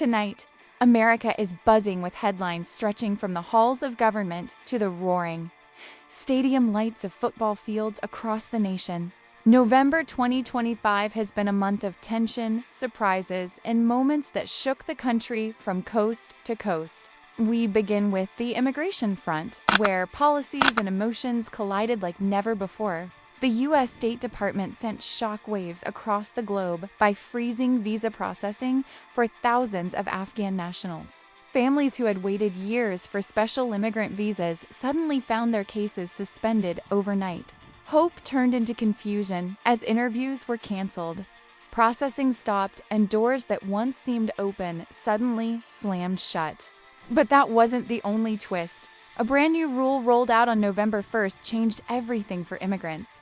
Tonight, America is buzzing with headlines stretching from the halls of government to the roaring stadium lights of football fields across the nation. November 2025 has been a month of tension, surprises, and moments that shook the country from coast to coast. We begin with the immigration front, where policies and emotions collided like never before. The U.S. State Department sent shockwaves across the globe by freezing visa processing for thousands of Afghan nationals. Families who had waited years for special immigrant visas suddenly found their cases suspended overnight. Hope turned into confusion as interviews were canceled. Processing stopped, and doors that once seemed open suddenly slammed shut. But that wasn't the only twist. A brand new rule rolled out on November 1st changed everything for immigrants.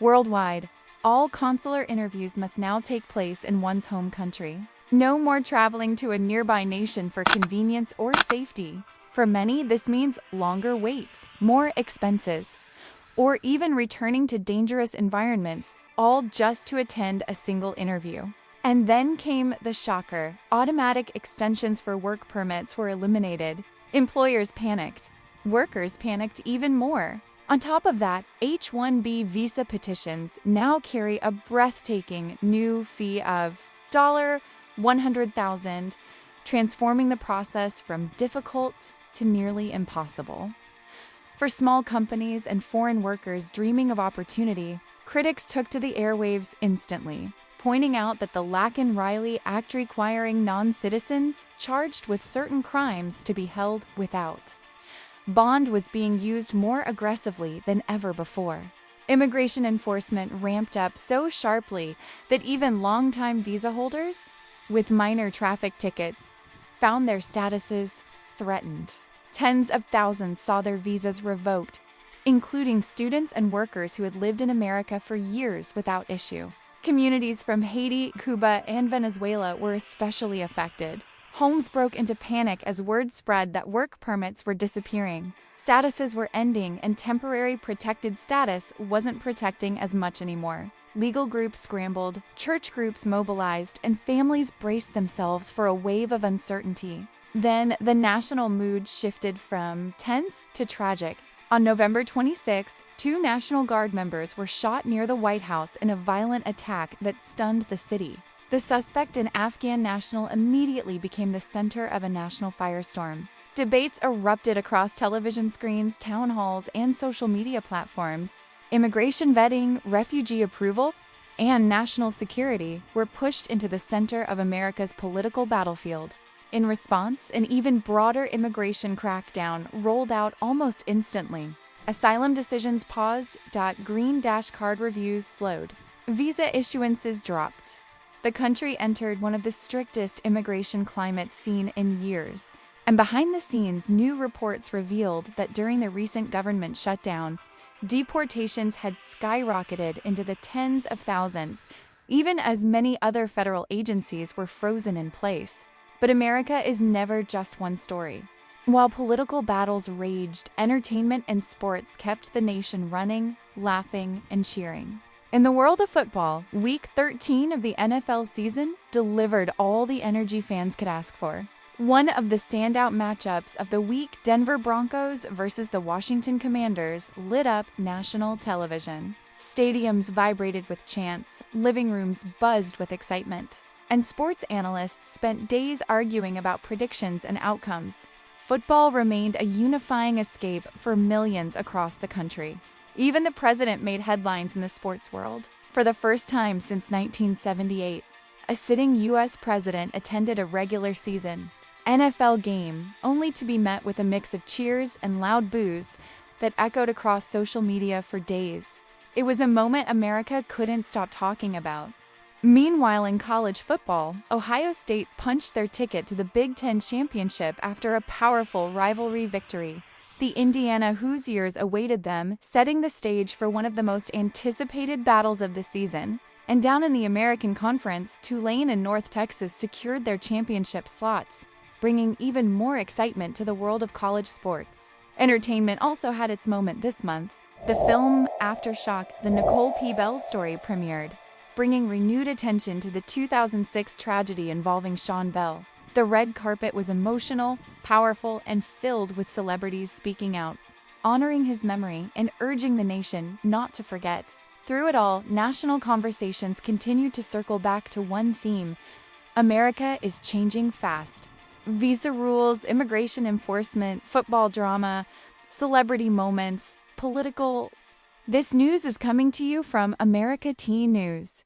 Worldwide, all consular interviews must now take place in one's home country. No more traveling to a nearby nation for convenience or safety. For many, this means longer waits, more expenses, or even returning to dangerous environments, all just to attend a single interview. And then came the shocker. Automatic extensions for work permits were eliminated. Employers panicked. Workers panicked even more. On top of that, H-1B visa petitions now carry a breathtaking new fee of $100,000, transforming the process from difficult to nearly impossible. For small companies and foreign workers dreaming of opportunity, critics took to the airwaves instantly, pointing out that the Laken-Riley Act requiring non-citizens charged with certain crimes to be held without bond was being used more aggressively than ever before. Immigration enforcement ramped up so sharply that even longtime visa holders with minor traffic tickets found their statuses threatened. Tens of thousands saw their visas revoked, including students and workers who had lived in America for years without issue. Communities from Haiti, Cuba, and Venezuela were especially affected. Homes broke into panic as word spread that work permits were disappearing. Statuses were ending, and temporary protected status wasn't protecting as much anymore. Legal groups scrambled, church groups mobilized, and families braced themselves for a wave of uncertainty. Then, the national mood shifted from tense to tragic. On November 26th, 2 National Guard members were shot near the White House in a violent attack that stunned the city. The suspect, an Afghan national, immediately became the center of a national firestorm. Debates erupted across television screens, town halls, and social media platforms. Immigration vetting, refugee approval, and national security were pushed into the center of America's political battlefield. In response, an even broader immigration crackdown rolled out almost instantly. Asylum decisions paused, green card reviews slowed. Visa issuances dropped. The country entered one of the strictest immigration climates seen in years. And behind the scenes, new reports revealed that during the recent government shutdown, deportations had skyrocketed into the tens of thousands, even as many other federal agencies were frozen in place. But America is never just one story. While political battles raged, entertainment and sports kept the nation running, laughing, and cheering. In the world of football, Week 13 of the NFL season delivered all the energy fans could ask for. One of the standout matchups of the week, Denver Broncos versus the Washington Commanders, lit up national television. Stadiums vibrated with chants, living rooms buzzed with excitement, and sports analysts spent days arguing about predictions and outcomes. Football remained a unifying escape for millions across the country. Even the president made headlines in the sports world. For the first time since 1978, a sitting U.S. president attended a regular season NFL game, only to be met with a mix of cheers and loud boos that echoed across social media for days. It was a moment America couldn't stop talking about. Meanwhile, in college football, Ohio State punched their ticket to the Big Ten championship after a powerful rivalry victory. The Indiana Hoosiers awaited them, setting the stage for one of the most anticipated battles of the season. And down in the American Conference, Tulane and North Texas secured their championship slots, bringing even more excitement to the world of college sports. Entertainment also had its moment this month. The film Aftershock, the Nicole P. Bell story, premiered, bringing renewed attention to the 2006 tragedy involving Sean Bell. The red carpet was emotional, powerful, and filled with celebrities speaking out, honoring his memory and urging the nation not to forget. Through it all, national conversations continued to circle back to one theme: America is changing fast. Visa rules, immigration enforcement, football drama, celebrity moments, political. This news is coming to you from America T News.